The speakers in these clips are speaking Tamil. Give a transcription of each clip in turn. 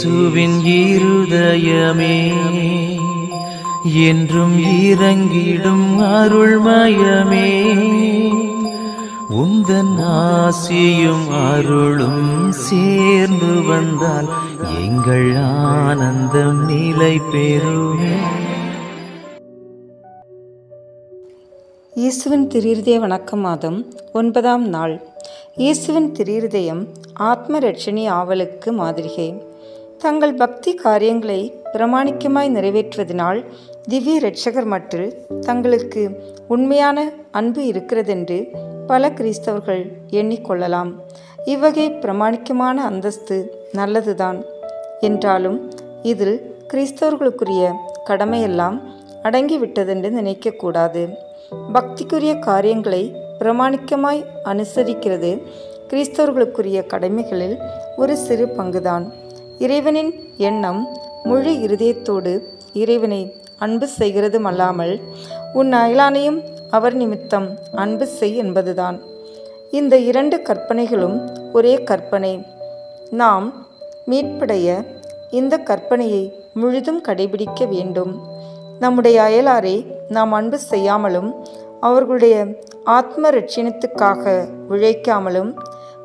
இயேசுவின் இருதயமே என்றும் இறங்கிடும் அருள்மயமே, உந்தன் ஆசியும் அருளும் சேர்ந்து வந்தால் எங்கள் ஆனந்தம் நிலை பெறுமே. இயேசுவின் திருஇருதய வணக்க மாதம் 9ஆம் நாள். இயேசுவின் திருஇருதயம் ஆத்ம இரட்சணி ஆவலுக்கு மாதிரிகை. தங்கள் பக்தி காரியங்களை பிரமாணிக்கமாய் நிறைவேற்றுவதனால் திவ்ய இரட்சகர் மட்டில் தங்களுக்கு உண்மையான அன்பு இருக்கிறதென்று பல கிறிஸ்தவர்கள் எண்ணிக்கொள்ளலாம். இவ்வகை பிரமாணிக்கமான அந்தஸ்து நல்லதுதான். என்றாலும் இதில் கிறிஸ்தவர்களுக்குரிய கடமையெல்லாம் அடங்கிவிட்டதென்று நினைக்கக்கூடாது. பக்திக்குரிய காரியங்களை பிரமாணிக்கமாய் அனுசரிக்கிறது கிறிஸ்தவர்களுக்குரிய கடமைகளில் ஒரு சிறு பங்குதான். இறைவனின் எண்ணம் முழு இருதயத்தோடு இறைவனை அன்பு செய்கிறதும் அல்லாமல் உன் அயலானையும் அவர் நிமித்தம் அன்பு செய் என்பதுதான். இந்த 2 கற்பனைகளும் ஒரே கற்பனை. நாம் மீட்படைய இந்த கற்பனையை முழுதும் கடைபிடிக்க வேண்டும். நம்முடைய அயலாரை நாம் அன்பு செய்யாமலும் அவர்களுடைய ஆத்ம இரட்சணத்துக்காக உழைக்காமலும்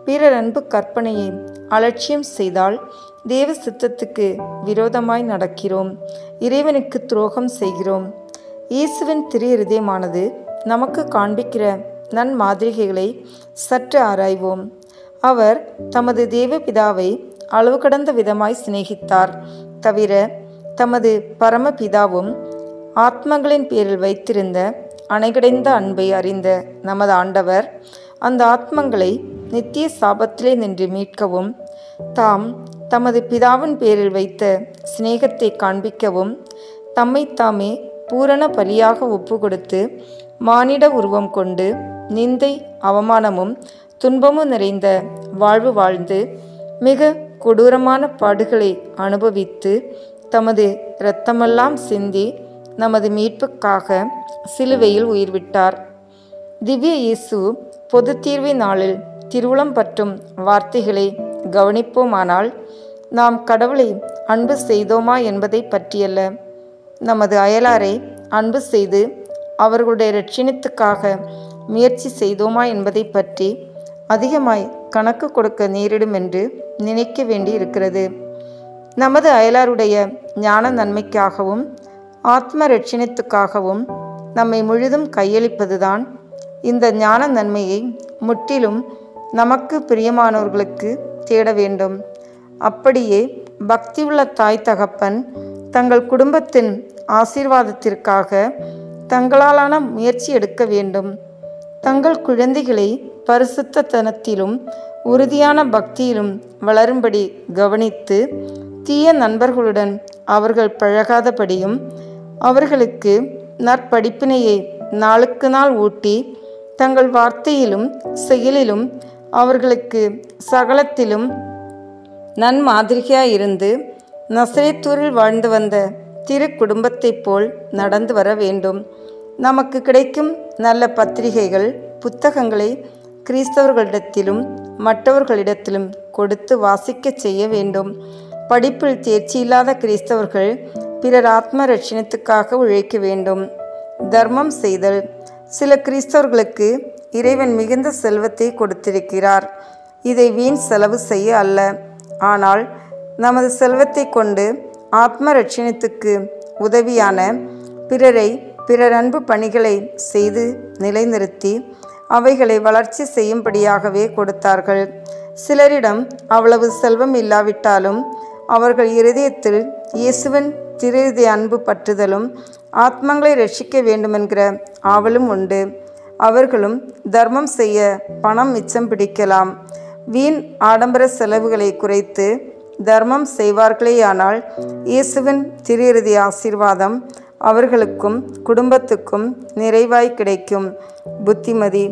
பிறர் அன்பு கற்பனையை அலட்சியம் செய்தால் தேவ சித்தத்துக்கு விரோதமாய் நடக்கிறோம், இறைவனுக்கு துரோகம் செய்கிறோம். இயேசுவின் திரு இருதயமானது நமக்கு காண்பிக்கிற நன்மாதிரிகைகளை சற்று ஆராய்வோம். அவர் தமது தேவபிதாவை அளவு கடந்த விதமாய் சிநேகித்தார். தவிர தமது பரமபிதாவும் ஆத்மங்களின் பேரில் வைத்திருந்த அணைகடைந்த அன்பை அறிந்த நமது ஆண்டவர் அந்த ஆத்மங்களை நித்திய சாபத்திலே நின்று மீட்கவும் தாம் தமது பிதாவின் பேரில் வைத்த சிநேகத்தை காண்பிக்கவும் தம்மைத்தாமே பூரண பலியாக ஒப்பு கொடுத்து மானிட உருவம் கொண்டு நிந்தை அவமானமும் துன்பமும் நிறைந்த வாழ்வு வாழ்ந்து மிக கொடூரமான பாடுகளை அனுபவித்து தமது இரத்தமெல்லாம் சிந்தி நமது மீட்புக்காக சிலுவையில் உயிர் விட்டார். திவ்ய இயேசு பொது தீர்வை நாளில் திருவுளம் பற்றும் வார்த்தைகளை கவனிப்போமானால் நாம் கடவுளை அன்பு செய்தோமா என்பதை பற்றியல்ல, நமது அயலாரை அன்பு செய்து அவர்களுடைய இரட்சணத்துக்காக முயற்சி செய்தோமா என்பதை பற்றி அதிகமாய் கணக்கு கொடுக்க நேரிடும் என்று நினைக்க வேண்டி இருக்கிறது. நமது அயலாருடைய ஞான நன்மைக்காகவும் ஆத்ம இரட்சணத்துக்காகவும் நம்மை முழுதும் கையளிப்பதுதான் இந்த ஞான நன்மையை முற்றிலும் நமக்கு பிரியமானவர்களுக்கு தேட வேண்டும். அப்படியே பக்தியுள்ள தாய் தகப்பன் தங்கள் குடும்பத்தின் ஆசீர்வாதத்திற்காக தங்களாலான முயற்சி எடுக்க வேண்டும். தங்கள் குழந்தைகளை பரிசுத்தத்தனத்திலும் உறுதியான பக்தியிலும் வளரும்படி கவனித்து தீய நண்பர்களுடன் அவர்கள் பழகாதபடியும் அவர்களுக்கு நற்படிப்பினையை நாளுக்கு நாள் ஊட்டி தங்கள் வார்த்தையிலும் செயலிலும் அவர்களுக்கு சகலத்திலும் நன்மாதிரியாயிருந்து நசரேத்தூரில் வாழ்ந்து வந்த திரு குடும்பத்தைப் போல் நடந்து வர வேண்டும். நமக்கு கிடைக்கும் நல்ல பத்திரிகைகள் புத்தகங்களை கிறிஸ்தவர்களிடத்திலும் மற்றவர்களிடத்திலும் கொடுத்து வாசிக்க செய்ய வேண்டும். படிப்பில் தேர்ச்சி இல்லாத கிறிஸ்தவர்கள் பிறர் ஆத்ம இரட்சணத்துக்காக உழைக்க வேண்டும். தர்மம் செய்தல். சில கிறிஸ்தவர்களுக்கு இறைவன் மிகுந்த செல்வத்தை கொடுத்திருக்கிறார். இதை வீண் செலவு செய்ய அல்ல, ஆனால் நமது செல்வத்தை கொண்டு ஆத்ம இரட்சணத்துக்கு உதவியான பிறர் அன்பு பணிகளை செய்து நிலைநிறுத்தி அவைகளை வளர்ச்சி செய்யும்படியாகவே கொடுத்தார்கள். சிலரிடம் அவ்வளவு செல்வம் இல்லாவிட்டாலும் அவர்கள் இருதயத்தில் இயேசுவின் திருஇருதய அன்பு பற்றுதலும் ஆத்மங்களை ரட்சிக்க வேண்டுமென்கிற ஆவலும் உண்டு. அவர்களும் தர்மம் செய்ய பணம் மிச்சம் பிடிக்கலாம். வீண் ஆடம்பர செலவுகளை குறைத்து தர்மம் செய்வார்களேயானால் இயேசுவின் திருஇருதய ஆசீர்வாதம் அவர்களுக்கும் குடும்பத்துக்கும் நிறைவாய் கிடைக்கும். புத்திமதி.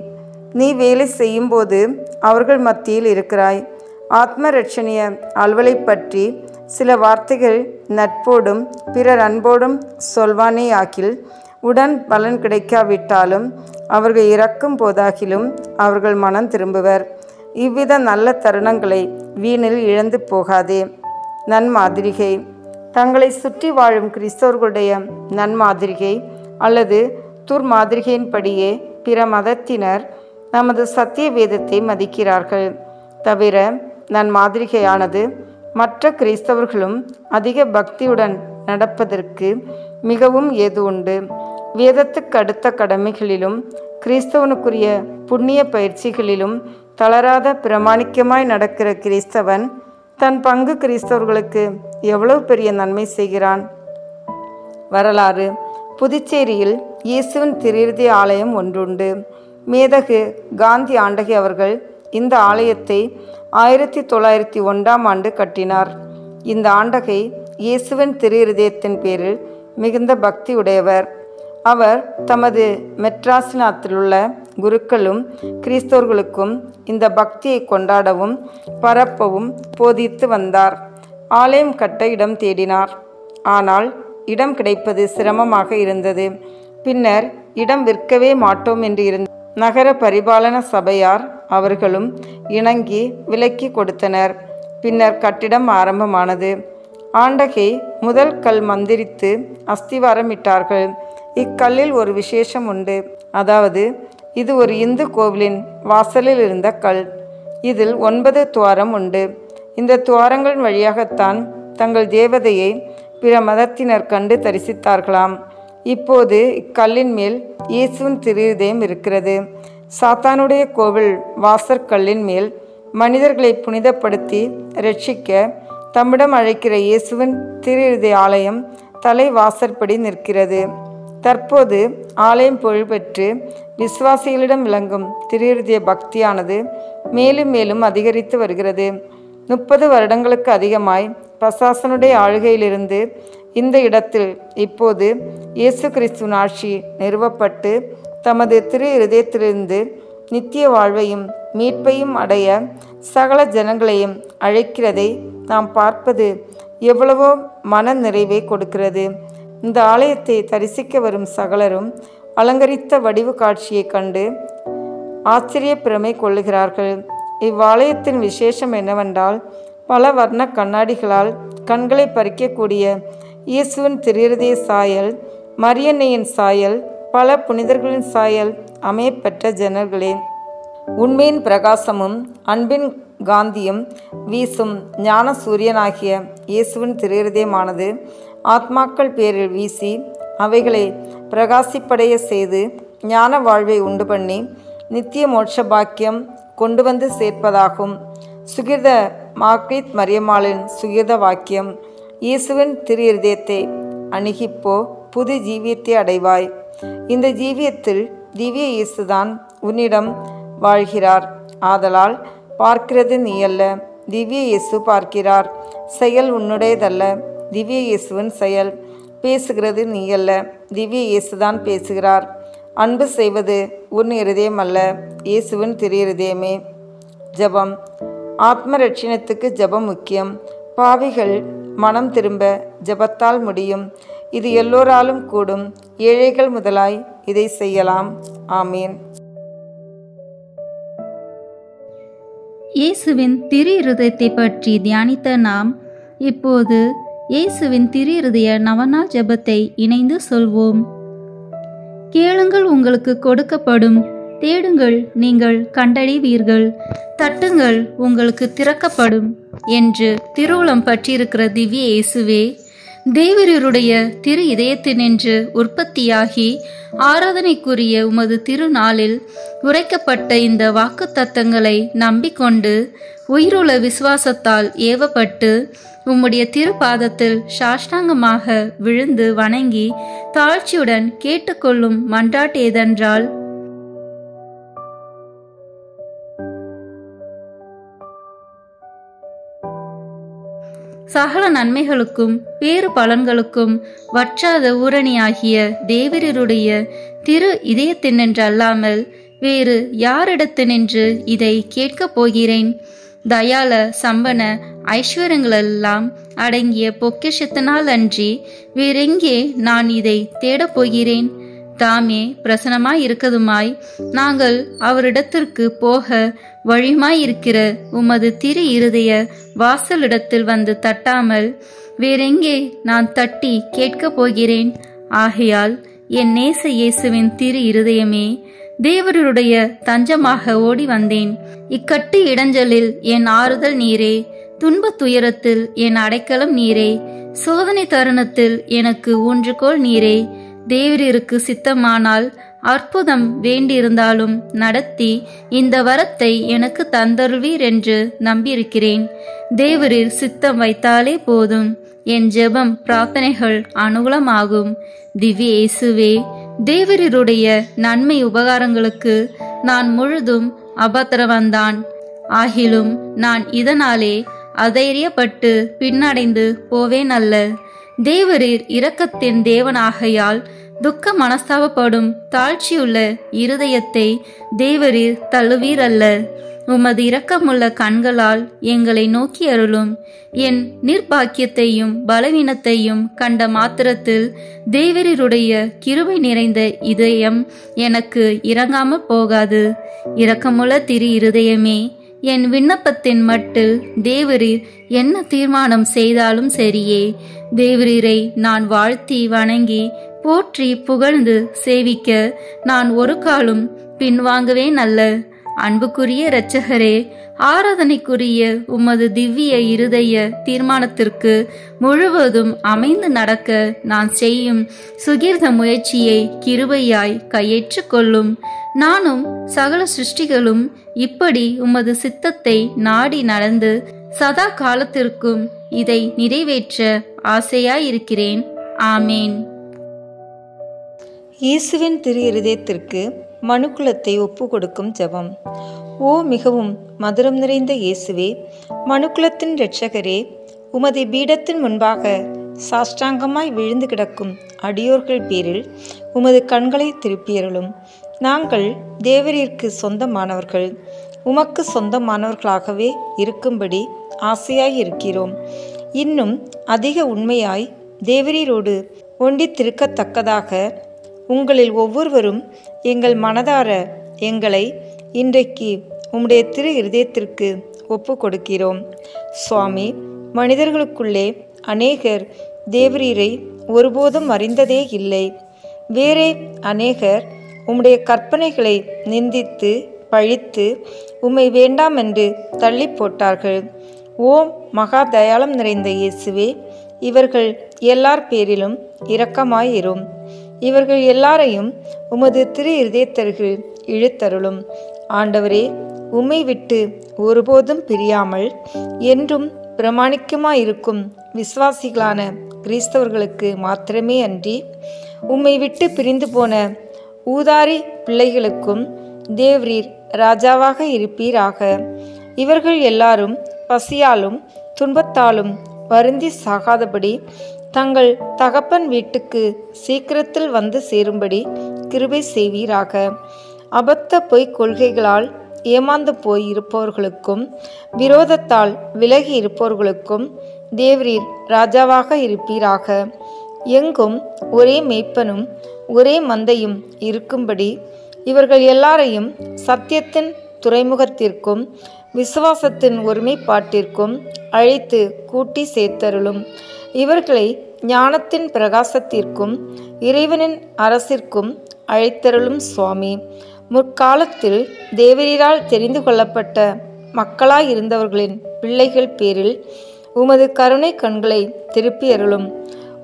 நீ வேலை செய்யும்போது அவர்கள் மத்தியில் இருக்கிறாய். ஆத்ம இரட்சணிய அலுவலை பற்றி சில வார்த்தைகள் நட்போடும் பிறர் அன்போடும் சொல்வானே ஆகில் உடன் பலன் கிடைக்காவிட்டாலும் அவர்கள் இறக்கும் போதாகிலும் அவர்கள் மனம் திரும்புவர். இவ்வித நல்ல தருணங்களை வீணில் இழந்து போகாதே. நன்மாதிரிகை. தங்களை சுற்றி வாழும் கிறிஸ்தவர்களுடைய நன்மாதிரிகை அல்லது துர்மாதிரிகையின்படியே பிற மதத்தினர் நமது சத்திய வேதத்தை மதிக்கிறார்கள். தவிர நன்மாதிரிகையானது மற்ற கிறிஸ்தவர்களும் அதிக பக்தியுடன் நடப்பதற்கு மிகவும் ஏது உண்டு. வேதத்துக்கு அடுத்த கடமைகளிலும் கிறிஸ்தவனுக்குரிய புண்ணிய பயிற்சிகளிலும் தளராத பிரமாணிக்கமாய் நடக்கிற கிறிஸ்தவன் தன் பங்கு கிறிஸ்தவர்களுக்கு எவ்வளவு பெரிய நன்மை செய்கிறான். வரலாறு: புதுச்சேரியில் இயேசுவின் திருஇருதய ஆலயம் ஒன்றுண்டு. மேதகு காந்தி ஆண்டகை அவர்கள் இந்த ஆலயத்தை 1901 கட்டினார். இந்த ஆண்டகை இயேசுவின் திருஇருதயத்தின் பேரில் மிகுந்த பக்தி உடையவர். அவர் தமது மெட்ராஸ்நாத்திலுள்ள குருக்களும் கிறிஸ்தவர்களுக்கும் இந்த பக்தியை கொண்டாடவும் பரப்பவும் போதித்து வந்தார். ஆலயம் கட்ட இடம் தேடினார். ஆனால் இடம் கிடைப்பது சிரமமாக இருந்தது. பின்னர் இடம் விற்கவே மாட்டோம் என்று இருந்த நகர பரிபாலன சபையார் அவர்களும் இணங்கி விலக்கி கொடுத்தனர். பின்னர் கட்டிடம் ஆரம்பமானது. ஆண்டகை முதல் கல் மந்திரித்து அஸ்திவாரம் இட்டார்கள். இக்கல்லில் ஒரு விசேஷம் உண்டு. அதாவது இது ஒரு இந்து கோவிலின் வாசலில் இருந்த கல். இதில் 9 துவாரம் உண்டு. இந்த துவாரங்களின் வழியாகத்தான் தங்கள் தேவதையை பிற மதத்தினர் கண்டு தரிசித்தார்களாம். இப்போது இக்கல்லின் மேல் இயேசுவின் திருஇருதயம் இருக்கிறது. சாத்தானுடைய கோவில் வாசற்கல்லின் மேல் மனிதர்களை புனிதப்படுத்தி ரட்சிக்க தம்மிடம் அழைக்கிற இயேசுவின் திருஇருதய ஆலயம் தலை வாசற்படி நிற்கிறது. தற்போது ஆலயம் புகழ்பெற்று விசுவாசிகளிடம் விளங்கும் திருஇருதய பக்தியானது மேலும் மேலும் அதிகரித்து வருகிறது. 30 வருடங்களுக்கு அதிகமாய் பசாசனுடைய ஆளுகையிலிருந்து இந்த இடத்தில் இப்போது இயேசு கிறிஸ்துவின் ஆட்சி நிறுவப்பட்டு தமது திருஇருதயத்திலிருந்து நித்திய வாழ்வையும் மீட்பையும் அடைய சகல ஜனங்களையும் அழைக்கிறதை நாம் பார்ப்பது எவ்வளவோ மன நிறைவை கொடுக்கிறது. இந்த ஆலயத்தை தரிசிக்க வரும் சகலரும் அலங்கரித்த வடிவு காட்சியை கண்டு ஆச்சரிய பிரமை கொள்ளுகிறார்கள். இவ்வாலயத்தின் விசேஷம் என்னவென்றால், பல வர்ண கண்ணாடிகளால் கண்களை பறிக்கக்கூடிய இயேசுவின் திருஇருதய சாயல், மரியன்னையின் சாயல், பல புனிதர்களின் சாயல் அமையப்பெற்ற ஜன்னல்களே. உண்மையின் பிரகாசமும் அன்பின் காந்தியும் வீசும் ஞான சூரியனாகிய இயேசுவின் திருஇருதயமானது ஆத்மாக்கள் பேரில் வீசி அவைகளை பிரகாசிப்படைய செய்து ஞான வாழ்வை உண்டு பண்ணி நித்திய மோட்ச பாக்கியம் கொண்டு வந்து சேர்ப்பதாகும். சுகிர்த மார்க்ரீத் மரியம்மாளின் சுகிர்த வாக்கியம்: இயேசுவின் திருஇருதயத்தை அணுகிப்போ புது ஜீவியத்தை அடைவாய். இந்த ஜீவியத்தில் திவ்ய இயேசுதான் உன்னிடம் வாழ்கிறார். ஆதலால் பார்க்கிறது நீ அல்ல, திவ்ய இயேசு பார்க்கிறார். செயல் உன்னுடையதல்ல, திவ்ய இயேசுவின் செயல். பேசுகிறது நீ அல்ல, திவ்ய இயேசுதான் பேசுகிறார். அன்பு செய்வது உன் இருதயம் அல்ல, இயேசுவின் திருஇருதயமே. ஜபம். ஆத்ம ரட்சணத்துக்கு ஜபம் முக்கியம். பாவிகள் மனம் திரும்ப ஜபத்தால் முடியும். இது எல்லோராலும் கூடும். ஏழைகள் முதலாய் இதை செய்யலாம். ஆமீன். இயேசுவின் திருஇருதயத்தை பற்றி தியானித்த நாம் இப்போது இயேசுவின் திருஇருதய நவநாள் ஜெபத்தை இணைந்து சொல்வோம். கேளுங்கள், உங்களுக்கு கொடுக்கப்படும். தேடுங்கள், நீங்கள் கண்டடைவீர்கள். தட்டுங்கள், உங்களுக்கு திறக்கப்படும் என்று திருவுளம் பற்றியிருக்கிற திவ்ய இயேசுவே, தேவருடைய திரு இதயத்தினின்று உற்பத்தியாகி ஆராதனைக்குரிய உமது திருநாளில் உரைக்கப்பட்ட இந்த வாக்கு தத்தங்களை நம்பிக்கொண்டு உயிருள்ள விசுவாசத்தால் ஏவப்பட்டு உம்முடைய திருப்பாதத்தில் சாஷ்டாங்கமாக விழுந்து வணங்கி தாழ்ச்சியுடன் கேட்டுக்கொள்ளும் மன்றாட்டு ஏதென்றால், சகல நன்மைகளுக்கும் பேறு பலன்களுக்கும் வற்றாத ஊரணியாகிய தேவருடைய திரு இதயத்தினின்றல்லாமல் வேறு யாரிடத்தினின்று இதை கேட்கப் போகிறேன்? தயால சம்பன ஐஸ்வர்யங்களெல்லாம் அடங்கிய பொக்கிஷத்தினால் அன்றி வேறெங்கே நான் இதை தேடப் போகிறேன்? தாமே பிரசனமாய் இருக்கதுமாய் நாங்கள் அவரிடத்திற்கு போக வழியுமாயிருக்கிற உமது திரு இருதய வாசலிடத்தில் வந்து தட்டாமல் வேறெங்கே நான் தட்டி கேட்கப் போகிறேன்? ஆகையால் என் நேச இயேசுவின் திரு இருதயமே, தேவருடைய தஞ்சமாக ஓடி வந்தேன். இக்கட்டு இடைஞ்சலில் என் ஆறுதல் நீரே, துன்பத் துயரத்தில் என் அடைக்கலம் நீரே, சோதனை தருணத்தில் எனக்கு ஊன்றுகோல் நீரே. தேவரீருக்கு சித்தமானால் அற்புதம் வேண்டியிருந்தாலும் நடத்தி இந்த வரத்தை எனக்கு தந்தருள்வீர் என்று நம்பியிருக்கிறேன். தேவரீர் சித்தம் வைத்தாலே போதும், என் ஜெபம் பிரார்த்தனைகள் அனுகூலமாகும். திவ்ய இயேசுவே, தேவரீருடைய நன்மை உபகாரங்களுக்கு நான் முழுதும் அபத்திரவந்தான். ஆகிலும் நான் இதனாலே அதைரியப்பட்டு பின்னடைந்து போவேன் அல்ல. தேவரீர் இரக்கத்தின் தேவனாகையால் துக்க மனஸ்தாபப்படும் தாழ்ச்சியுள்ள இருதயத்தை தேவரீர் தள்ளுவீர் அல்ல. உமது இரக்கமுள்ள கண்களால் எங்களை நோக்கி அருளும். என் நிர்பாக்கியத்தையும் பலவீனத்தையும் கண்ட மாத்திரத்தில் தேவரீருடைய கிருபை நிறைந்த இதயம் எனக்கு இறங்காமல் போகாது. இரக்கமுள்ள திரு இருதயமே, என் விண்ணப்பத்தின் மட்டில் தேவரீர் என்ன தீர்மானம் செய்தாலும் சரியே. தேவரீரை நான் வாழ்த்தி வணங்கி போற்றி புகழ்ந்து சேவிக்க நான் ஒரு காலும் பின்வாங்குவேன் அல்ல. அன்புக்குரிய இரட்சகரே, ஆராதனைக்குரிய உமது திவ்ய இருதய தீர்மானத்திற்கு முழுவதும் அமைந்து நடக்க நான் செய்யும் சுகீர்த்த முயற்சியை கிருபையாய் கையேற்று கொள்ளும். நானும் சகல சிருஷ்டிகளும் இப்படி உமது சித்தத்தை நாடி நடந்து சதா காலத்திற்கும் இதை நிறைவேற்ற ஆசையாயிருக்கிறேன். ஆமேன். இயேசுவின் திரு இருதயத்திற்கு மனுக்குலத்தை ஒப்பு கொடுக்கும் ஜெபம். ஓ மிகவும் மதுரம் நிறைந்த இயேசுவே, மனுக்குலத்தின் இரட்சகரே, உமது பீடத்தின் முன்பாக சாஷ்டாங்கமாய் விழுந்து கிடக்கும் அடியோர்கள் பேரில் உமது கண்களை திருப்பியருளும். நாங்கள் தேவரீருக்கு சொந்தமானவர்கள், உமக்கு சொந்தமானவர்களாகவே இருக்கும்படி ஆசையாயிருக்கிறோம். இன்னும் அதிக உண்மையாய் தேவரீரோடு ஒண்டித்திருக்கத்தக்கதாக உங்களில் ஒவ்வொருவரும் எங்கள் மனதார எங்களை இன்றைக்கு உம்முடைய திரு இருதயத்திற்கு ஒப்பு கொடுக்கிறோம். சுவாமி, மனிதர்களுக்குள்ளே அநேகர் தேவரீரை ஒருபோதும் அறிந்ததே இல்லை. வேறே அநேகர் உம்முடைய கற்பனைகளை நிந்தித்து பழித்து உம்மை வேண்டாம் என்று தள்ளி போட்டார்கள். ஓம் மகா தயாளம் நிறைந்த இயேசுவே, இவர்கள் எல்லார் பேரிலும் இரக்கமாயிரும். இவர்கள் எல்லாரையும் உமது திரு இருதயத்தருகில் இழுத்தருளும். ஆண்டவரே, உம்மை விட்டு ஒருபோதும் பிரியாமல் என்றும் பிரமாணிக்கமாயிருக்கும் விசுவாசிகளான கிறிஸ்தவர்களுக்கு மாத்திரமே அன்றி உம்மை விட்டு பிரிந்து போன ஊதாரி பிள்ளைகளுக்கும் தேவரீர் ராஜாவாக இருப்பீராக. இவர்கள் எல்லாரும் பசியாலும் துன்பத்தாலும் வருந்தி சாகாதபடி தங்கள் தகப்பன் வீட்டுக்கு சீக்கிரத்தில் வந்து சேரும்படி கிருபை செய்வீராக. அபத்த பொய்க் கொள்கைகளால் ஏமாந்து போய் இருப்பவர்களுக்கும் விரோதத்தால் விலகி இருப்பவர்களுக்கும் தேவரீர் ராஜாவாக இருப்பீராக. எங்கும் ஒரே மேய்ப்பனும் ஒரே மந்தையும் இருக்கும்படி இவர்கள் எல்லாரையும் சத்தியத்தின் துறைமுகத்திற்கும் விசுவாசத்தின் ஒருமைப்பாட்டிற்கும் அழைத்து கூட்டி சேர்த்தருளும். இவர்களை ஞானத்தின் பிரகாசத்திற்கும் இறைவனின் அரசிற்கும் அழைத்தருளும். சுவாமி, முற்காலத்தில் தேவரீரால் தெரிந்து கொள்ளப்பட்ட மக்களாயிருந்தவர்களின் பிள்ளைகள் பேரில் உமது கருணை கண்களை திருப்பி அருளும்.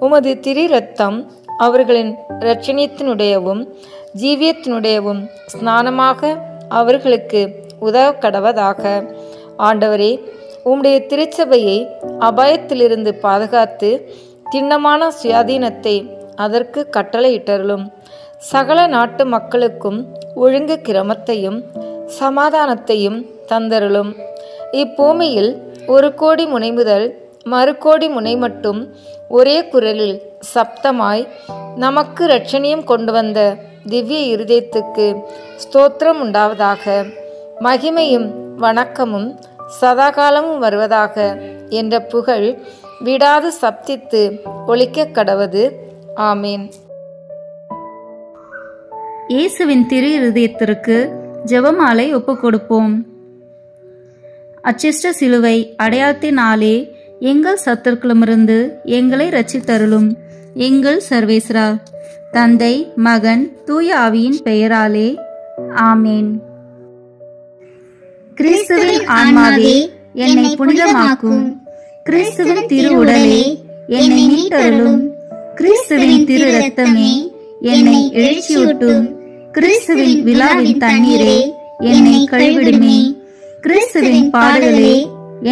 உமது திரு இரத்தம் அவர்களின் இரட்சணியத்தினுடையவும் ஜீவியத்தினுடையவும் ஸ்நானமாக அவர்களுக்கு உதவ கடவதாக. ஆண்டவரே, உம்முடைய திருச்சபையை அபாயத்திலிருந்து பாதுகாத்து திண்ணமான சுயாதீனத்தை அதற்கு கட்டளையிட்டருளும். சகல நாட்டு மக்களுக்கும் ஒழுங்கு கிரமத்தையும் சமாதானத்தையும் தந்தருளும். இப்பூமியில் ஒரு கோடி முனை முதல் மறுகோடி முனை மட்டும் ஒரே குரலில் சப்தமாய் நமக்கு இரட்சணியம் கொண்டு வந்த திவ்ய இருதயத்துக்கு ஸ்தோத்திரம் உண்டாவதாக. மகிமையும் வணக்கமும் சதாகாலமும் வருவதாக என்ற புகழ் விடாது சப்தித்து ஒலிக்க கடவது. ஆமேன். இயேசுவின் திரு இருதயத்திற்கு ஜெபமாலை ஒப்புக் கொடுப்போம். அச்சிஷ்ட சிலுவை அடையாளத்தினாலே எங்கள் சத்துருக்களிடமிருந்து எங்களை ரட்சித்தருளும் எங்கள் சர்வேஸ்வரா. தந்தை, மகன், தூய ஆவியின் பெயராலே ஆமேன். கிறிஸ்துவின் ஆன்மாவே என்னை புனிதமாக்கும். கிறிஸ்துவின் திரு உடலே என்னை மீட்டருளும். கிறிஸ்துவின் திரு இரத்தமே என்னை எழுச்சியூட்டும். கிறிஸ்துவின் விழாவின் தண்ணீரே என்னை கழுவிடுமே. கிறிஸ்துவின் பாடுகளே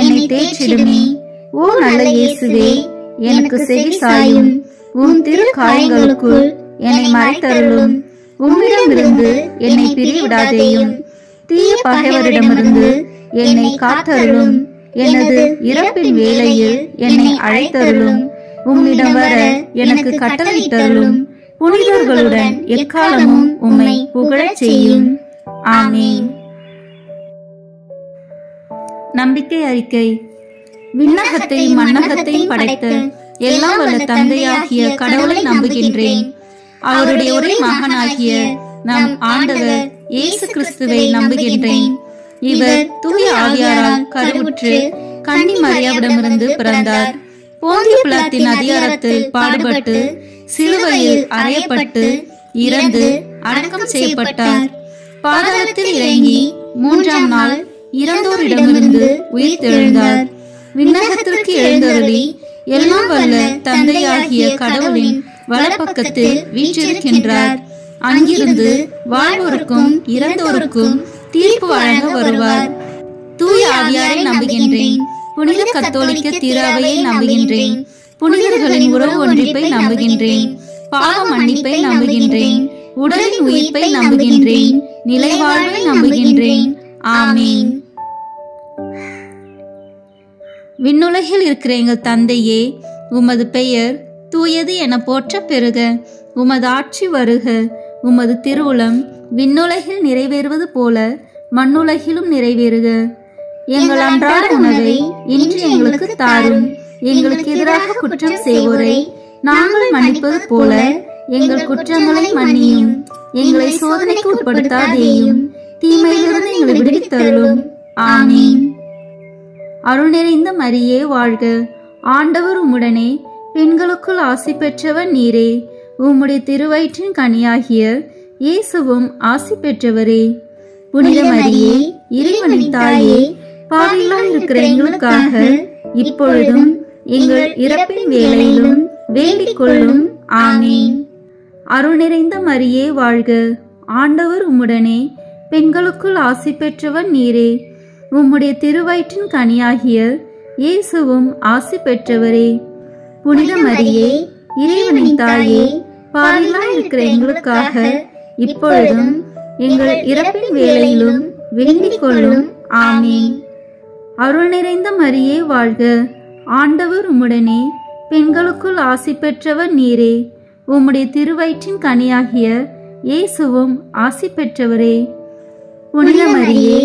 என்னை தேய்ச்சிடுமே. ஓ நல்ல இயேசுவே, எனக்கு செவி சாயும். உம் திரு காயங்களுக்குள் என்னை மறைத்தருளும். உம்மிடமிருந்து என்னை பிரிவிடாதேயும். தீய பகைவரிடமிருந்து என்னை காத்தருளும். எனது இறப்பின் வேளையில் என்னை அழைத்தருளும். உம்மிடம் வர எனக்கு கட்டளையிட்டருளும். புனிதர்களுடன் எக்காலமும் உம்மை புகழச் செய்யும். ஆமேன். நம்பிக்கை அறிக்கை. விண்ணகத்தையும் மண்ணகத்தையும் படைத்த எல்லாம் வல்ல தந்தையாகிய கடவுளை நம்புகின்றேன். அவருடைய ஒரே மகனாகிய நம் ஆண்டவர் இயேசு கிறிஸ்துவை நம்புகின்றேன். இவர் தூய ஆவியாரால் கருவுற்று கன்னி மரியாவிடமிருந்து பிறந்தார். போந்திய பிலாத்தின் அதிகாரத்தில் பாடுபட்டு சிலுவையில் அறையப்பட்டு இறந்து அடக்கம் செய்யப்பட்டார். பாதாளத்தில் இறங்கி 3ஆம் நாள் இறந்தோரிடமிருந்து உயிர் தெழுந்தார். விண்ணகத்திற்கு எழுந்தருளி எல்லாம் வல்ல தந்தையாகிய கடவுளின் வலப்பக்கத்தில் வீற்றிருக்கின்றார். அங்கிருந்து வாழ்வோருக்கும் இறந்தோருக்கும் தீர்ப்பு வழங்க வருவார். தூய ஆவியாரை நம்புகின்றேன். புனித கத்தோலிக்க திராவையை நம்புகின்றேன். புனிதர்களின் உறவு ஒன்றிப்பை நம்புகின்றேன். பாவ மன்னிப்பை நம்புகின்றேன். உடலின் உயிர்ப்பை நம்புகின்றேன். நிலைவாழ்வை நம்புகின்றேன். ஆமீன். விண்ணுலகில் இருக்கிற எங்கள் தந்தையே, உமது பெயர் தூயது என போற்ற பெறுக. உமது ஆட்சி வருக. உமது திருவுளம் விண்ணுலகில் நிறைவேறுவது போல மண்ணுலகிலும் நிறைவேறுக. எங்கள் அன்றாட உணவை இன்று எங்களுக்கு தாரும். எங்களுக்கு எதிராக குற்றம் செய்வோரை நாங்கள் மன்னிப்பது போல எங்கள் குற்றங்களை மன்னியும். எங்களை சோதனைக்கு உட்படுத்தாதேயும். தீமையிலிருந்து எங்களை விடுவித்தருளும். ஆமீன். அருள் நிறைந்த மரியே வாழ்க. ஆண்டவர் உம்முடனே, பெண்களுக்குள் ஆசி பெற்றவர் நீரே. உம்முடைய திருவயிற்றின் கனியாகிய இயேசுவும் ஆசி பெற்றவரே. புனித மரியே, இறைவனின் தாயே, பாவிகளாய் இருக்கிற எங்களுக்காக இப்பொழுதும் எங்கள் இறப்பின் வேளையிலும் வேண்டிக் கொள்ளும். ஆமீன். அருள் நிறைந்த மரியே வாழ்க. ஆண்டவர் உம்முடனே, பெண்களுக்குள் ஆசி பெற்றவர் நீரே. உம்முடைய திருவயிற்றின் கனியாகிய இயேசுவும் ஆசி பெற்றவரே. புனித மரியே, இறைவனின் தாயே, பாவிகளாய் இருக்கிற எங்களுக்காக இப்பொழுதும் எங்கள் இறப்பின் வேளையிலும் வேண்டிக் கொள்ளும். ஆமீன். அருள் நிறைந்த மரியே வாழ்க. ஆண்டவர் உம்முடனே, பெண்களுக்குள் ஆசி பெற்றவர் நீரே. உம்முடைய திருவயிற்றின் கனியாகிய இயேசுவும் ஆசி பெற்றவரே. புனித மரியே,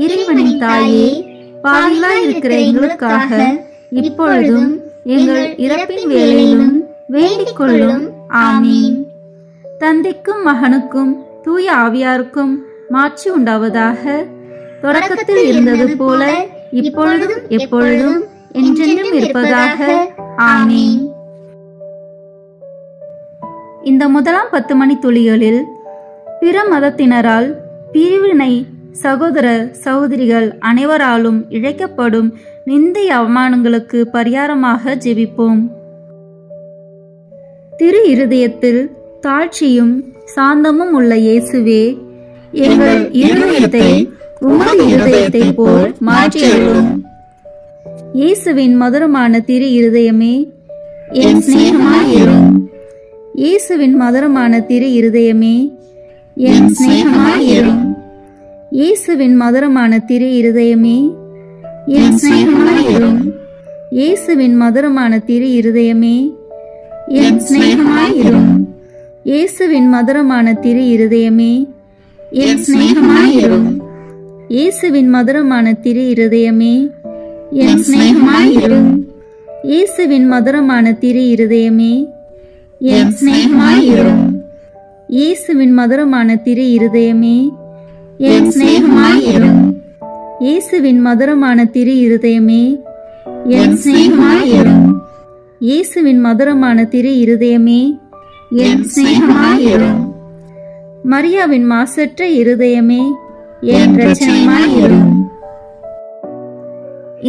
இறைவனின் தாயே, பாவிகளாய் இருக்கிற எங்களுக்காக இப்பொழுதும் எங்கள் இறப்பின் வேளையிலும் வேண்டிக் கொள்ளும். ஆமீன். தந்தைக்கும் மகனுக்கும் தூய ஆவியாருக்கும் மாட்சி உண்டாவதாக. தொடக்கத்தில் இருந்தது போல இப்பொழுதும் எப்பொழுதும் என்றென்றும் இருப்பதாக. ஆமீன். இந்த முதலாம் 10 மணி துளிகளில் பிற மதத்தினரால் பிரிவினை சகோதர சகோதரிகள் அனைவராலும் இழைக்கப்படும் நிந்தை அவமானங்களுக்கு பரிகாரமாக ஜெபிப்போம். திரு இருதயத்தில் தாழ்ச்சியும் சாந்தமும் உள்ள இயேசுவே, எங்கள் இருதயத்தை உமது இருதயத்தை போல் மாற்றியருளும். இயேசுவின் மதுரமான திரு இருதயமே என் சிநேகமாயிரும். இயேசுவின் மதுரமான திரு இருதயமே என் சிநேகமாயிரும். இயேசுவின் மதுரமான திரு இருதயமே என் சிநேகமாயிரும். இயேசுவின் மதுரமான திரு இருதயமே என் சிநேகமாயிரும். இயேசுவின் மதுரமான திரு இருதயமே என் சிநேகமாயிரும். இயேசுவின் மதுரமான திரு இருதயமே என் சிநேகமாயிரும். இயேசுவின் மதுரமான திரு இருதயமே என் சிநேகமாயிரும். இயேசுவின் மதுரமான திரு இருதயமே என் சிநேகமாயிரும். இயேசுவின் மதுரமான திரு இருதயமே என் சிநேகமாயிரும். இயேசுவின் மதுரமான திரு இருதயமே என் சிநேகமாயிரும். மரியாவின் மாசற்ற இருதயமே என் இரட்சணியமாயிரும்.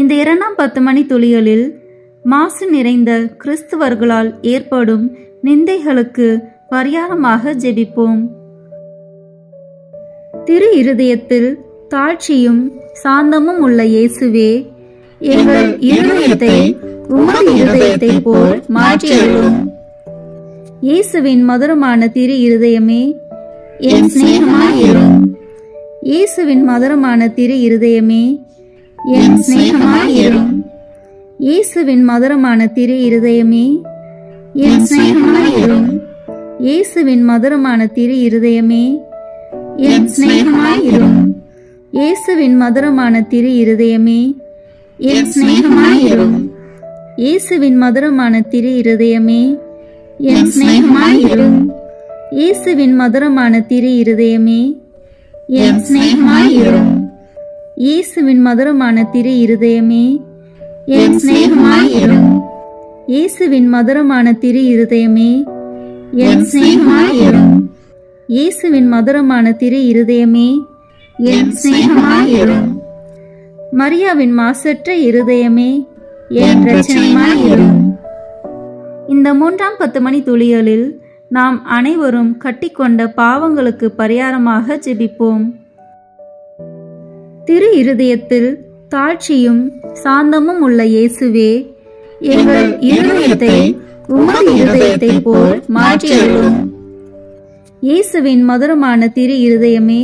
இந்த 2ஆம் 10 மணி துளிகளில் மாசு நிறைந்த கிறிஸ்துவர்களால் ஏற்படும் நிந்தைகளுக்கு பரிகாரமாக ஜெபிப்போம். திரு இருதயத்தில் தாழ்ச்சியும் சாந்தமும் உள்ள இயேசுவே, எங்கள் இருதயத்தை உமது இருதயத்தை போல் மாற்றியருளும். இயேசுவின் மதுரமான திரு இருதயமே என் சிநேகமாயிரும். இயேசுவின் மதுரமான திரு இருதயமே என் சிநேகமாயிரும். இயேசுவின் மதுரமான திரு இருதயமே என் சிநேகமாயிரும். இயேசுவின் மதுரமான திரு இருதயமே என் சிநேகமாயிரும். இயேசுவின் மதுரமான திரு இருதயமே என் சிநேகமாயிரும். இயேசுவின் மதுரமான திரு இருதயமே என் சிநேகமாயிரும். இயேசுவின் மதுரமான திரு இருதயமே என் சிநேகமாயிரும். இயேசுவின் மதுரமான திரு இருதயமே என் சிநேகமாயிரும். இயேசுவின் மதுரமான திரு இருதயமே என் சிநேகமாயிரும். இயேசுவின் மதுரமான திரு இருதயமே என் சிநேகமாயிரும். மரியாவின் மாசற்ற இருதயமே என் இரட்சணியமாயிரும். இந்த 3ஆம் 10 மணி துளிகளில் நாம் அனைவரும் கட்டிக்கொண்ட பாவங்களுக்கு பரிகாரமாக ஜெபிப்போம். திரு இருதயத்தில் தாழ்ச்சியும் சாந்தமும் உள்ள இயேசுவே, எங்கள் இருதயத்தை உமது இருதயத்தை போல் மாற்றியருளும். இயேசுவின் மதுரமான திரு இருதயமே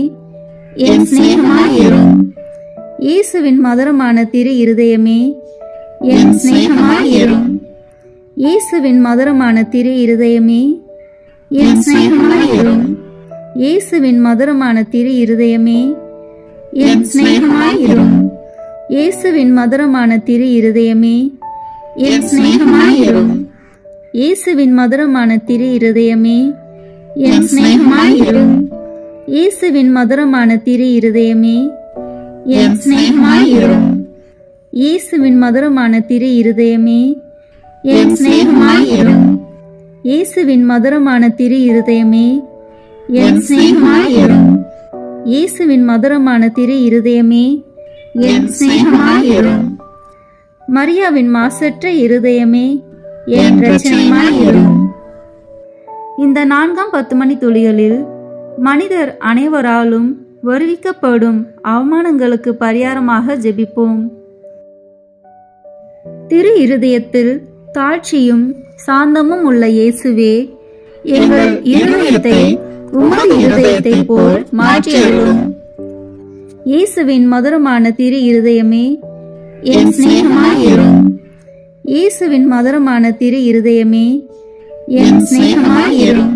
என் சிநேகமாயிரும். இயேசுவின் மதுரமான திரு இருதயமே என் சிநேகமாயிரும். இயேசுவின் மதுரமான திரு இருதயமே என் சிநேகமாயிரும். இயேசுவின் மதுரமான திரு இருதயமே என் சிநேகமாயிரும். இயேசுவின் மதுரமான திரு இருதயமே என் சிநேகமாயிரும். இயேசுவின் மதுரமான திரு இருதயமே என் சிநேகமாயிரும். இயேசுவின் மதுரமான திரு இருதயமே என் சிநேகமாயிரும். இயேசுவின் மதுரமான திரு இருதயமே என் சிநேகமாயிரும். இயேசுவின் மதுரமான திரு இருதயமே என் சிநேகமாயிரும். இயேசுவின் மதுரமான திரு இருதயமே என் சிநேகமாயிரும். மரியாவின் மாசற்ற இருதயமே என் இரட்சணியமாயிரும். இந்த 4ஆம் 10 மணி துளிகளில் மனிதர் அனைவராலும் வருவிக்கப்படும் அவமானங்களுக்கு பரிகாரமாக ஜெபிப்போம். திரு இருதயத்தில் தாழ்ச்சியும் சாந்தமும் உள்ள இயேசுவே, எங்கள் இருதயத்தை உமது இருதயத்தை போல் மாற்றியருளும். இயேசுவின் மதுரமான திரு இருதயமே என் சிநேகமாயிரும். இயேசுவின் மதுரமான திரு இருதயமே என் சிநேகமாயிரும்.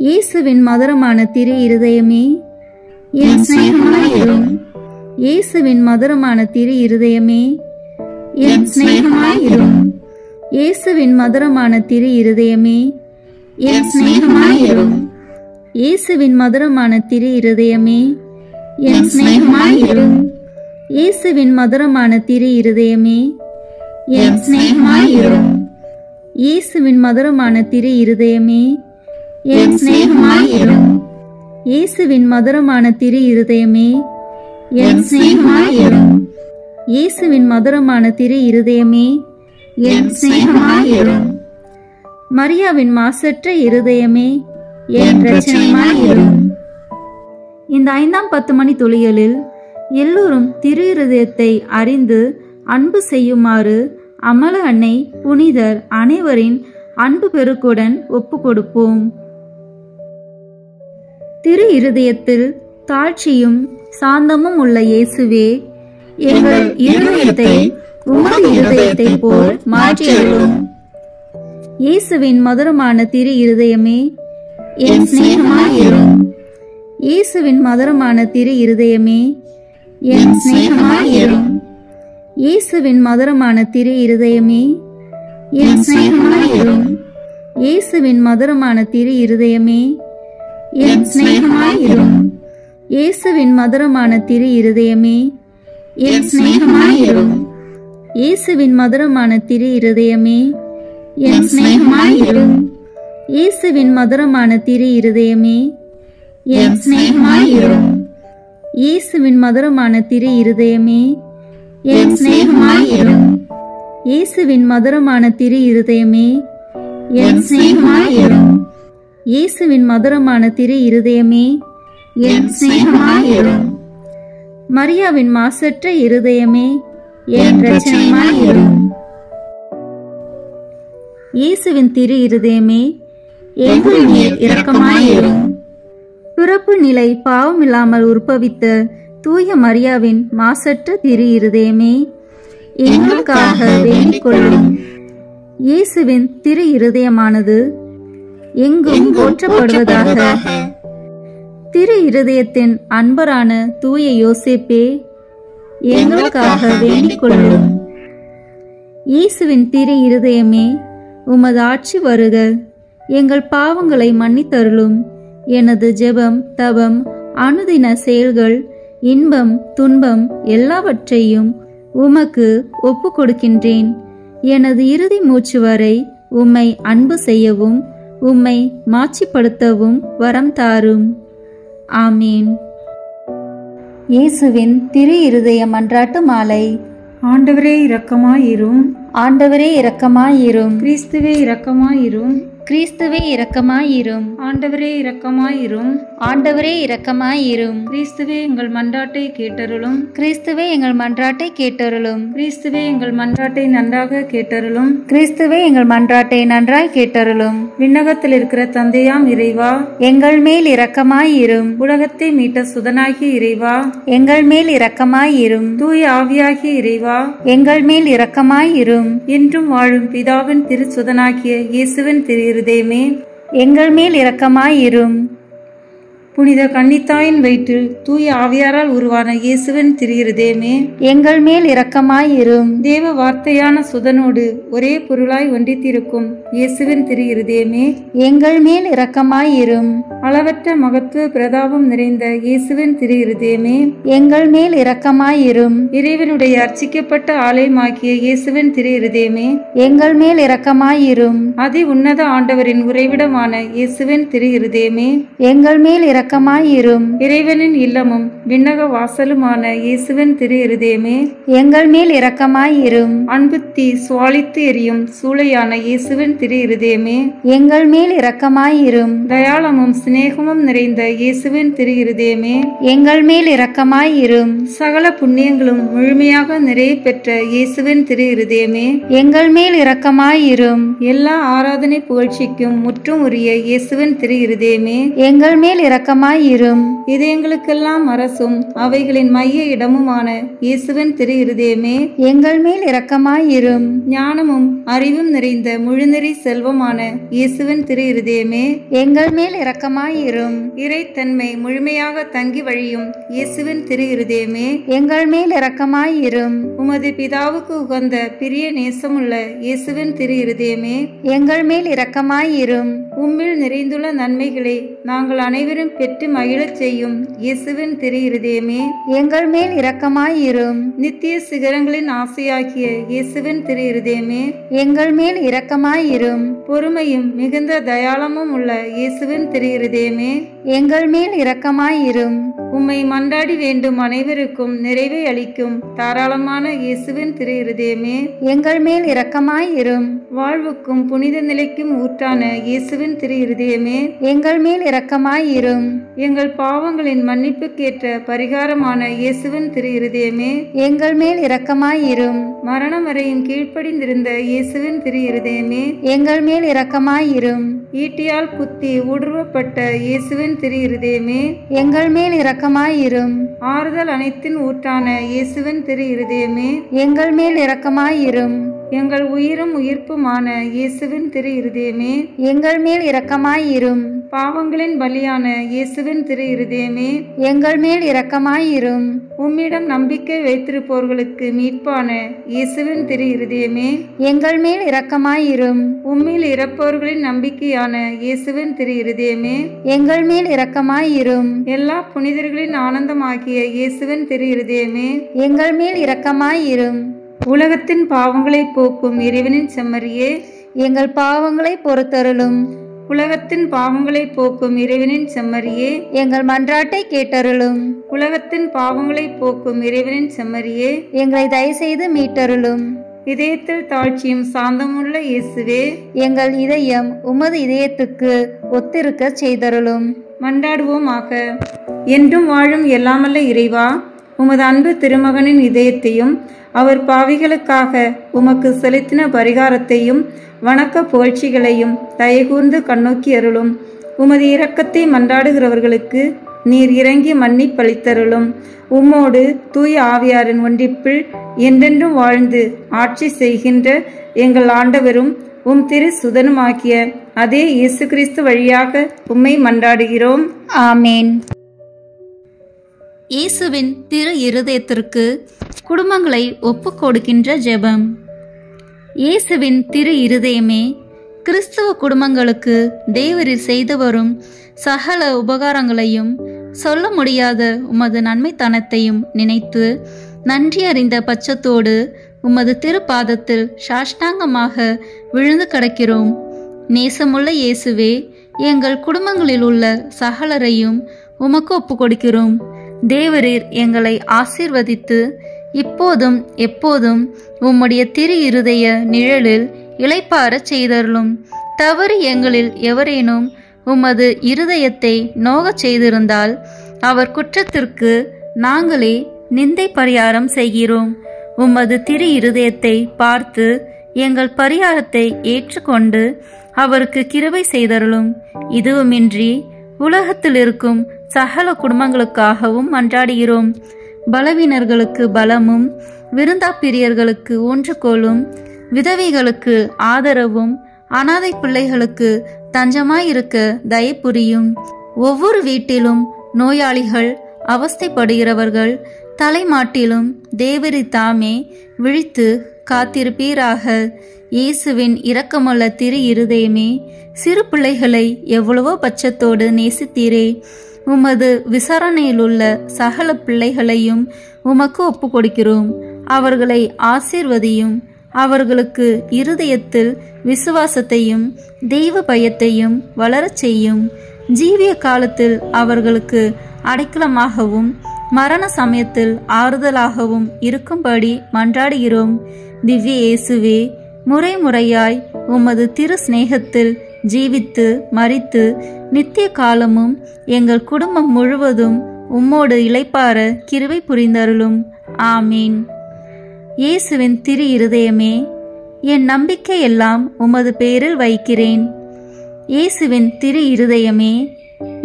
இயேசுவின் மதுரமான திரு இருதயமே என் சிநேகமாயிரும். இயேசுவின் மதுரமான திரு இருதயமே என் சிநேகமாயிரும். இயேசுவின் மதுரமான திரு இருதயமே என் சிநேகமாயிரும். இயேசுவின் மதுரமான திரு இருதயமே என் சிநேகமாயிரும். இயேசுவின் மதுரமான திரு இருதயமே என் சிநேகமாயிரும். இயேசுவின் மதுரமான திரு இருதயமே என் சிநேகமாயிரும். இயேசுவின் மதுரமான திரு இருதயமே என் சிநேகமாயிரும். இயேசுவின் மதுரமான திரு இருதயமே என் சிநேகமாயிரும். மரியாவின் மாசற்ற இருதயமே என் இரட்சணியமாயிரும். இந்த 5ஆம் 10 மணி துளிகளில் எல்லோரும் திரு இருதயத்தை அறிந்து அன்பு செய்யுமாறு அமல அன்னை புனிதர் அனைவரின் அன்பு பெருக்குடன் ஒப்பு கொடுப்போம். திரு இருதயத்தில் தாழ்ச்சியும் சாந்தமும் உள்ள இயேசுவே, எங்கள் இருதயத்தை உமது இருதயத்தை போல் மாற்றியருளும். இயேசுவின் மதுரமான திரு இருதயமே என் சிநேகமாயிரும். இயேசுவின் மதுரமான திரு இருதயமே என் சிநேகமாயிரும். இயேசுவின் மதுரமான திரு இருதயமே என் சிநேகமாயிரும். இயேசுவின் மதுரமான திரு இருதயமே என் சிநேகமாயிரும். இயேசுவின் மதுரமான திரு இருதயமே என் சிநேகமாயிரும். இயேசுவின் மதுரமான திரு இருதயமே என் சிநேகமாயிரும். இயேசுவின் மதுரமான திரு இருதயமே என் சிநேகமாயிரும். இயேசுவின் மதுரமான திரு இருதயமே என் சிநேகமாயிரும். இயேசுவின் மதுரமான திரு இருதயமே என் சிநேகமாயிரும். இயேசுவின் மதுரமான திரு இருதயமே என் சிநேகமாயிரும். மரியாவின் மாசற்ற இருதயமே என் இரட்சணியமாயிரும். இயேசுவின் திரு இருதயமே எங்கள் மேல் இரக்கமாயிரும். பிறப்பு நிலை பாவமில்லாமல் உற்பவித்த தூய மரியாவின் மாசற்ற திரு இருதயமே எங்களுக்காக வேண்டிக் கொள்ளும். இயேசுவின் திரு இருதயமானது எங்கும் போற்றப்படுவதாக. திரு இருதயத்தின் அன்பரான தூய யோசேப்பே எங்களுக்காக வேண்டிக் கொள்ளும். இயேசுவின் திரு இருதயமே உமது ஆட்சி வருக. எங்கள் பாவங்களை மன்னித்தருளும். எனது ஜெபம் தவம் அனுதின செயல்கள் இன்பம் துன்பம் எல்லாவற்றையும் உமக்கு ஒப்பு கொடுக்கின்றேன். எனது இறுதி மூச்சு வரை உம்மை அன்பு செய்யவும் உம்மை மாட்சிப்படுத்தவும் வரம் தாரும். ஆமீன். இயேசுவின் திரு இருதய மன்றாட்டு மாலை. ஆண்டவரே இரக்கமாயிரும். ஆண்டவரே இரக்கமாயிரும். கிறிஸ்துவே இரக்கமாயிரும். கிறிஸ்துவே இரக்கமாயிரும். ஆண்டவரே இரக்கமாயிரும். ஆண்டவரே இரக்கமாயிரும். கிறிஸ்துவே எங்கள் மன்றாட்டை கேட்டருளும். கிறிஸ்துவே எங்கள் மன்றாட்டை கேட்டருளும். கிறிஸ்துவே எங்கள் மன்றாட்டை நன்றாக கேட்டருளும். கிறிஸ்துவே எங்கள் மன்றாட்டை நன்றாய் கேட்டருளும். விண்ணகத்தில் இருக்கிற தந்தையாம் இறைவா, எங்கள் மேல் இரக்கமாயிரும். உலகத்தை மீட்ட சுதனாகிய இறைவா, எங்கள் மேல் இரக்கமாயிரும். தூய ஆவியாகிய இறைவா, எங்கள் மேல் இரக்கமாயிரும். என்றும் வாழும் பிதாவின் திருச்சுதனாகிய இயேசுவின் திரு இருதயமே எங்கள் மேல் இரக்கமாயிரும். புனித கன்னித்தாயின் வயிற்றில் தூய ஆவியாரால் உருவான இயேசுவின் திரு இருதயமே எங்கள் மேல் இரக்கமாயிரும். தேவ வார்த்தையான சுதனோடு ஒரே பொருளாய் ஒன்றித்திருக்கும் இயேசுவின் திரு இருதயமே எங்கள் மேல் இரக்கமாயிரும். அளவற்ற மகத்துவ பிரதாபம் நிறைந்த இயேசுவின் திரு இருதயமே எங்கள் மேல் இரக்கமாயிரும். இறைவனுடைய அர்ச்சிக்கப்பட்ட ஆலயமாகிய இயேசுவின் திரு இருதயமே எங்கள் மேல் இரக்கமாயிரும். அதி உன்னத ஆண்டவரின் உறைவிடமான இயேசுவின் திரு இருதயமே எங்கள் மேல் இரக்கமாயிரும். இறைவனின் இல்லமும் விண்ணக வாசலுமான இயேசுவின் திரு இருதயமே எங்கள் மேல் இரக்கமாயிரும். அன்பு தீ சுவாலித்து எரியும் சூளையான இயேசுவின் திரு இருதயமே எங்கள் மேல் இரக்கமாயிரும். தயாளமும் சிநேகமும் நிறைந்த இயேசுவின் திரு இருதயமே எங்கள் மேல் இரக்கமாயிரும். சகல புண்ணியங்களும் முழுமையாக நிறைய பெற்ற இயேசுவின் திரு இருதயமே எங்கள் மேல் இரக்கமாயிரும். எல்லா ஆராதனை புகழ்ச்சிக்கும் முற்றும் உரிய இயேசுவின் திரு இருதயமே எங்கள் மேல் இரக்கமாயிரும். இதயங்களுக்கெல்லாம் அரசும் அவைகளின் மைய இடமுமான இயேசுவின் திரு இருதயமே எங்கள் மேல் இரக்கமாயிரும். ஞானமும் அறிவும் நிறைந்த முழுநெறி செல்வமான இயேசுவின் திரு இருதயமே எங்கள் மேல் இரக்கமாயிரும். இறைத்தன்மை முழுமையாக தங்கி வழியும் இயேசுவின் திரு இருதயமே எங்கள் மேல் இரக்கமாயிரும். உமது பிதாவுக்கு உகந்த பிரிய நேசமுள்ள இயேசுவின் திரு இருதயமே எங்கள் மேல் இரக்கமாயிரும். உம்மில் நிறைந்துள்ள நன்மைகளை நாங்கள் அனைவரும் பெற்று மகிழச் செய்யும் இயேசுவின் திரு இருதயமே எங்கள் மேல் இரக்கமாயிரும். நித்திய சிகரங்களின் ஆசையாகிய இயேசுவின் திரு இருதயமே எங்கள் மேல் இரக்கமாயிரும். பொறுமையும் மிகுந்த தயாளமும் உள்ள இயேசுவின் திரு இருதயமே எங்கள் மேல் இரக்கமாயிரும். உம்மை மன்றாடி வேண்டும் அனைவருக்கும் நிறைவை அளிக்கும் தாராளமான இயேசுவின் திரு இருதயமே எங்கள் மேல் இரக்கமாயிரும். வாழ்வுக்கும் புனித நிலைக்கும் ஊற்றான இயேசுவின் திரு இருதயமே எங்கள் மேல் இரக்கமாயிரும். எங்கள் பாவங்களின் மன்னிப்புக்கேற்ற பரிகாரமான இயேசுவின் திரு இருதயமே எங்கள் மேல் இரக்கமாயிரும். மரணம் வரையும் கீழ்ப்படிந்திருந்த இயேசுவின் திரு இருதயமே எங்கள் மேல் இரக்கமாயிரும். ஈட்டியால் குத்தி ஊடுருவப்பட்ட இயேசுவின் திரு இருதயமே எங்கள் மேல் இரக்கமாயிரும். ஆறுதல் அனைத்தின் ஊற்றான இயேசுவின் திரு இருதயமே எங்கள் மேல் இரக்கமாயிரும். எங்கள் உயிரும் உயிர்ப்புமான இயேசுவின் திரு இருதயமே எங்கள் மேல் இரக்கமாயிரும். பாவங்களின் பலியான இயேசுவின் திரு இருதயமே, எங்கள் மேல் இரக்கமாயிரும். உம்மிடம் நம்பிக்கை வைத்திருப்போர்களுக்கு மீட்பான இயேசுவின் திரு இருதயமே, எங்கள் மேல் இரக்கமாயிரும். உம்மில் இறப்பவர்களின் நம்பிக்கையான இயேசுவின் திரு இருதயமே, எங்கள் மேல் இரக்கமாயிரும். எல்லா புனிதர்களின் ஆனந்தமாகிய இயேசுவின் திரு இருதயமே, எங்கள் மேல் இரக்கமாயிரும். உலகத்தின் பாவங்களை போக்கும் இறைவனின் செம்மறியே, எங்கள் பாவங்களை பொறுத்தருளும். உலகத்தின் பாவங்களை போக்கும் இறைவனின் செம்மறியே, எங்கள் மன்றாட்டை கேட்டருளும். உலகத்தின் பாவங்களை போக்கும் இறைவனின் செம்மறியே, எங்களை தயவுசெய்து மீட்டருளும். இதயத்தில் தாழ்ச்சியும் சாந்தமுள்ள இயேசுவே, எங்கள் இதயம் உமது இதயத்துக்கு ஒத்திருக்க செய்தருளும். மன்றாடுவோமாக. என்றும் வாழும் எல்லாமல்ல இறைவா, உமது அன்பு திருமகனின் இதயத்தையும் அவர் பாவிகளுக்காக உமக்கு செலுத்தின பரிகாரத்தையும் வணக்க புகழ்ச்சிகளையும் தயகூர்ந்து கண்ணோக்கி அருளும். உமது இரக்கத்தை மன்றாடுகிறவர்களுக்கு நீர் இறங்கி மன்னிப்பளித்தருளும். உம்மோடு தூய ஆவியாரின் ஒன்றிப்பில் என்றென்றும் வாழ்ந்து ஆட்சி செய்கின்ற எங்கள் ஆண்டவரும் உம் திரு சுதனுமாகிய அதே இயேசு கிறிஸ்து வழியாக உம்மை மன்றாடுகிறோம். ஆமேன். இயேசுவின் திரு இருதயத்திற்கு குடும்பங்களை ஒப்புக் கொடுக்கின்ற ஜெபம். இயேசுவின் திரு இருதயமே, கிறிஸ்துவ குடும்பங்களுக்கு தேவரீர் செய்து வரும் சகல உபகாரங்களையும் சொல்ல முடியாத உமது நன்மைத்தனத்தையும் நினைத்து நன்றி அறிந்த பட்சத்தோடு உமது திருப்பாதத்தில் சாஷ்டாங்கமாக விழுந்து கிடக்கிறோம். நேசமுள்ள இயேசுவே, எங்கள் குடும்பங்களில் உள்ள சகலரையும் உமக்கு ஒப்பு கொடுக்கிறோம். தேவரீர் எங்களை ஆசீர்வதித்து இப்போதும் எப்போதும் உம்முடைய திரு இருதய நிழலில் இளைப்பாறச் செய்தருளும். தவறு எங்களில் எவரேனும் உமது இருதயத்தை நோகச் செய்திருந்தால் அவர் குற்றத்திற்கு நாங்களே நிந்தை பரிகாரம் செய்கிறோம். உமது திரு இருதயத்தை பார்த்து எங்கள் பரிகாரத்தை ஏற்றுக்கொண்டு அவருக்கு கிருபை செய்தருளும். இதுவுமின்றி உலகத்தில் இருக்கும் சகல குடும்பங்களுக்காகவும் மன்றாடுகிறோம். பலவீனர்களுக்கு பலமும், விருந்தாப்பிரியர்களுக்கு ஊன்றுகோலும், விதவைகளுக்கு ஆதரவும், அனாதை பிள்ளைகளுக்கு தஞ்சமாயிருக்க தயப்புரியும். ஒவ்வொரு வீட்டிலும் நோயாளிகள், அவஸ்தைப்படுகிறவர்கள் தலைமாட்டிலும் தேவரி தாமே விழித்து காத்திருப்பீராக. இயேசுவின் இரக்கமுள்ள திரு இருதயமே, சிறு பிள்ளைகளை எவ்வளவோ பட்சத்தோடு நேசித்தீரே. உமது விசாரணையிலுள்ள சகல பிள்ளைகளையும் உமக்கு ஒப்பு கொடுக்கிறோம். அவர்களை ஆசீர்வதியும். அவர்களுக்கு இருதயத்தில் விசுவாசத்தையும் தெய்வ பயத்தையும் வளரச் செய்யும். ஜீவிய காலத்தில் அவர்களுக்கு அடைக்கலமாகவும் மரண சமயத்தில் ஆறுதலாகவும் இருக்கும்படி மன்றாடுகிறோம். திவ்ய இயேசுவே, முறை முறையாய் உமது திரு சிநேகத்தில் ஜீவித்து மரித்து நித்திய காலமும் எங்கள் குடும்பம் முழுவதும் உம்மோடு இளைப்பாற கிருபை புரிந்தருளும். ஆமீன். இயேசுவின் திரு இருதயமே, என் நம்பிக்கை எல்லாம் உமது பேரில் வைக்கிறேன். இயேசுவின் திரு இருதயமே,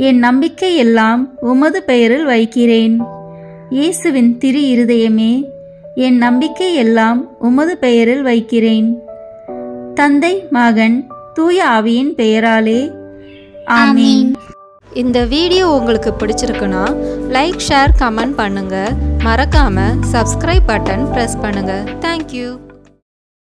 என் நம்பிக்கை எல்லாம் உமது பெயரில் வைக்கிறேன். இயேசுவின் திரு இருதயமே, என் நம்பிக்கை எல்லாம் உமது பெயரில் வைக்கிறேன். தந்தை, மகன், தூய ஆவியின் பெயராலே ஆமீன். இந்த வீடியோ உங்களுக்கு பிடிச்சிருக்குன்னா லைக், ஷேர், கமெண்ட் பண்ணுங்க. மறக்காம சப்ஸ்கிரைப் பட்டன் பிரஸ் பண்ணுங்க. தேங்க்யூ.